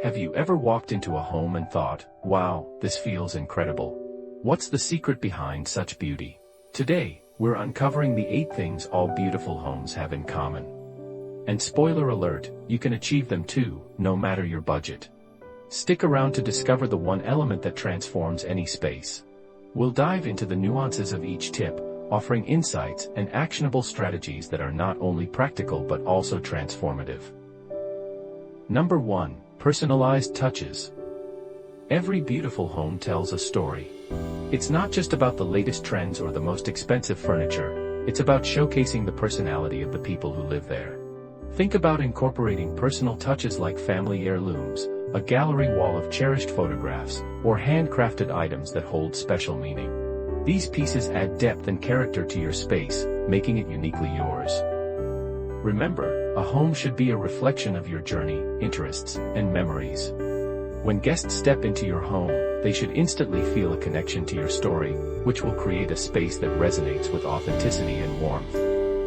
Have you ever walked into a home and thought, wow, this feels incredible? What's the secret behind such beauty? Today, we're uncovering the 8 things all beautiful homes have in common. And spoiler alert, you can achieve them too, no matter your budget. Stick around to discover the one element that transforms any space. We'll dive into the nuances of each tip, offering insights and actionable strategies that are not only practical but also transformative. Number 1. Personalized touches. Every beautiful home tells a story. It's not just about the latest trends or the most expensive furniture, it's about showcasing the personality of the people who live there. Think about incorporating personal touches like family heirlooms, a gallery wall of cherished photographs, or handcrafted items that hold special meaning. These pieces add depth and character to your space, making it uniquely yours. Remember, a home should be a reflection of your journey, interests, and memories. When guests step into your home, they should instantly feel a connection to your story, which will create a space that resonates with authenticity and warmth.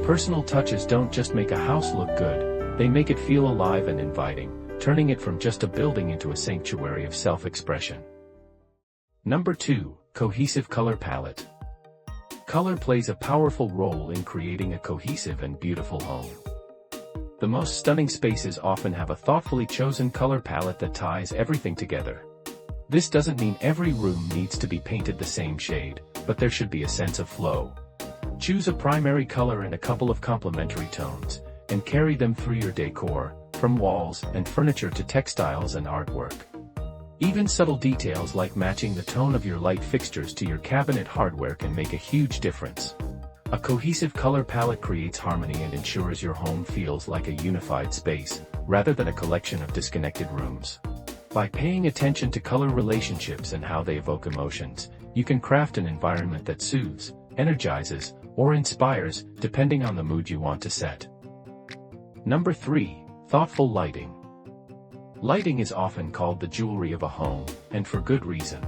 Personal touches don't just make a house look good, they make it feel alive and inviting, turning it from just a building into a sanctuary of self-expression. Number 2. Cohesive color palette. Color plays a powerful role in creating a cohesive and beautiful home. The most stunning spaces often have a thoughtfully chosen color palette that ties everything together. This doesn't mean every room needs to be painted the same shade, but there should be a sense of flow. Choose a primary color and a couple of complementary tones, and carry them through your decor, from walls and furniture to textiles and artwork. Even subtle details like matching the tone of your light fixtures to your cabinet hardware can make a huge difference. A cohesive color palette creates harmony and ensures your home feels like a unified space, rather than a collection of disconnected rooms. By paying attention to color relationships and how they evoke emotions, you can craft an environment that soothes, energizes, or inspires, depending on the mood you want to set. Number 3. Thoughtful lighting. Lighting is often called the jewelry of a home, and for good reason.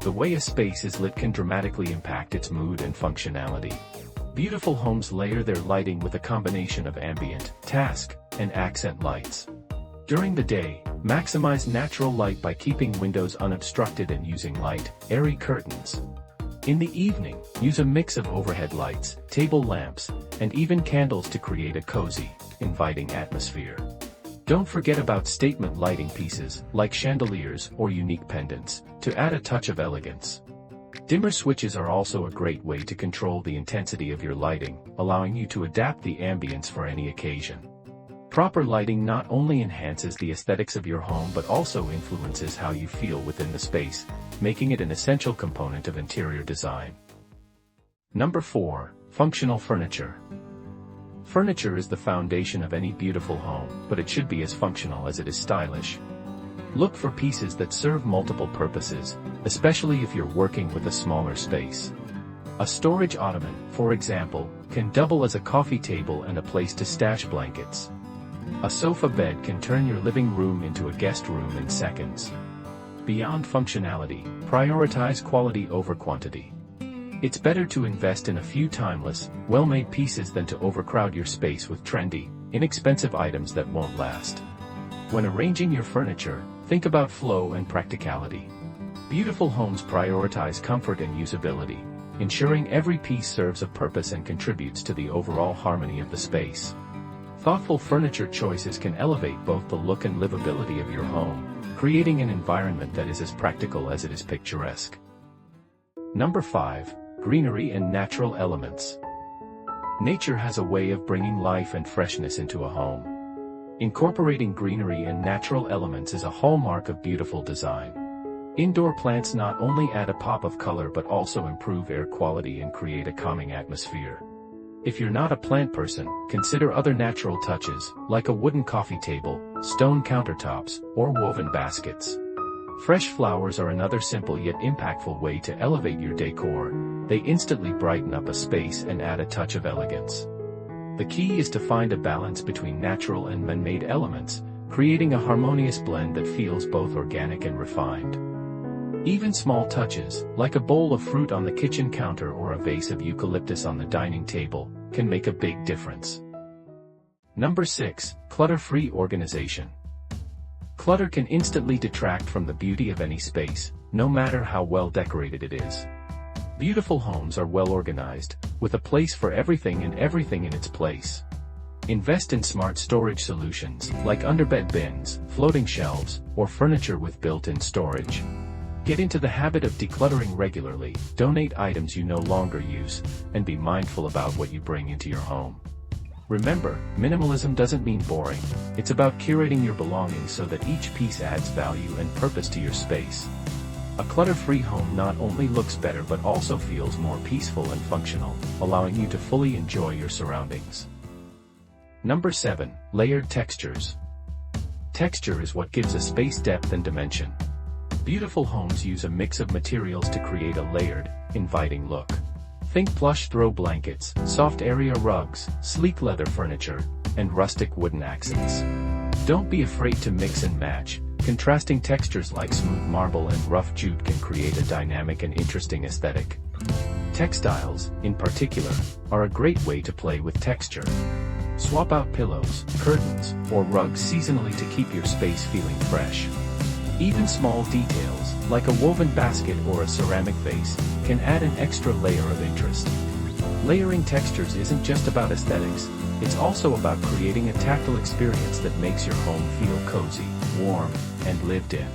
The way a space is lit can dramatically impact its mood and functionality. Beautiful homes layer their lighting with a combination of ambient, task, and accent lights. During the day, maximize natural light by keeping windows unobstructed and using light, airy curtains. In the evening, use a mix of overhead lights, table lamps, and even candles to create a cozy, inviting atmosphere. Don't forget about statement lighting pieces, like chandeliers or unique pendants, to add a touch of elegance. Dimmer switches are also a great way to control the intensity of your lighting, allowing you to adapt the ambience for any occasion. Proper lighting not only enhances the aesthetics of your home but also influences how you feel within the space, making it an essential component of interior design. Number 4. Functional furniture. Furniture is the foundation of any beautiful home, but it should be as functional as it is stylish. Look for pieces that serve multiple purposes, especially if you're working with a smaller space. A storage ottoman, for example, can double as a coffee table and a place to stash blankets. A sofa bed can turn your living room into a guest room in seconds. Beyond functionality, prioritize quality over quantity. It's better to invest in a few timeless, well-made pieces than to overcrowd your space with trendy, inexpensive items that won't last. When arranging your furniture, think about flow and practicality. Beautiful homes prioritize comfort and usability, ensuring every piece serves a purpose and contributes to the overall harmony of the space. Thoughtful furniture choices can elevate both the look and livability of your home, creating an environment that is as practical as it is picturesque. Number 5. Greenery and natural elements. Nature has a way of bringing life and freshness into a home. Incorporating greenery and natural elements is a hallmark of beautiful design. Indoor plants not only add a pop of color but also improve air quality and create a calming atmosphere. If you're not a plant person, consider other natural touches, like a wooden coffee table, stone countertops, or woven baskets. Fresh flowers are another simple yet impactful way to elevate your decor. They instantly brighten up a space and add a touch of elegance. The key is to find a balance between natural and man-made elements, creating a harmonious blend that feels both organic and refined. Even small touches, like a bowl of fruit on the kitchen counter or a vase of eucalyptus on the dining table, can make a big difference. Number 6. Clutter-free organization. Clutter can instantly detract from the beauty of any space, no matter how well decorated it is. Beautiful homes are well organized, with a place for everything and everything in its place. Invest in smart storage solutions, like underbed bins, floating shelves, or furniture with built-in storage. Get into the habit of decluttering regularly, donate items you no longer use, and be mindful about what you bring into your home. Remember, minimalism doesn't mean boring. It's about curating your belongings so that each piece adds value and purpose to your space. A clutter-free home not only looks better but also feels more peaceful and functional, allowing you to fully enjoy your surroundings. Number 7. Layered textures. Texture is what gives a space depth and dimension. Beautiful homes use a mix of materials to create a layered, inviting look. Think plush throw blankets, soft area rugs, sleek leather furniture, and rustic wooden accents. Don't be afraid to mix and match. Contrasting textures like smooth marble and rough jute can create a dynamic and interesting aesthetic. Textiles, in particular, are a great way to play with texture. Swap out pillows, curtains, or rugs seasonally to keep your space feeling fresh. Even small details, like a woven basket or a ceramic vase, can add an extra layer of interest. Layering textures isn't just about aesthetics, it's also about creating a tactile experience that makes your home feel cozy, warm, and lived in.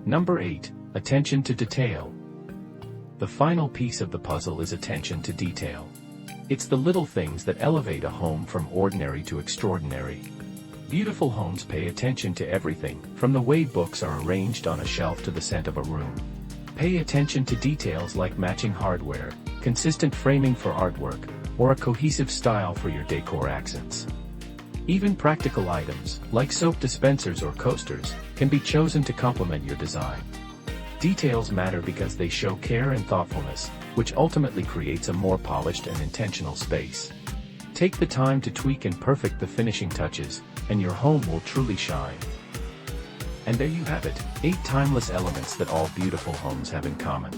Number 8. Attention to detail. The final piece of the puzzle is attention to detail. It's the little things that elevate a home from ordinary to extraordinary. Beautiful homes pay attention to everything, from the way books are arranged on a shelf to the scent of a room. Pay attention to details like matching hardware, consistent framing for artwork, or a cohesive style for your decor accents. Even practical items, like soap dispensers or coasters, can be chosen to complement your design. Details matter because they show care and thoughtfulness, which ultimately creates a more polished and intentional space. Take the time to tweak and perfect the finishing touches, and your home will truly shine. And there you have it, 8 timeless elements that all beautiful homes have in common.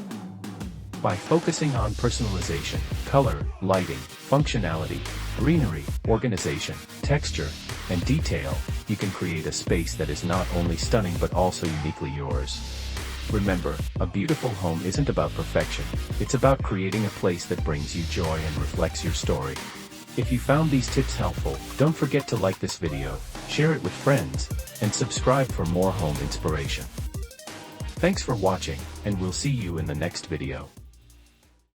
By focusing on personalization, color, lighting, functionality, greenery, organization, texture, and detail, you can create a space that is not only stunning but also uniquely yours. Remember, a beautiful home isn't about perfection, it's about creating a place that brings you joy and reflects your story. If you found these tips helpful, don't forget to like this video, share it with friends, and subscribe for more home inspiration. Thanks for watching, and we'll see you in the next video.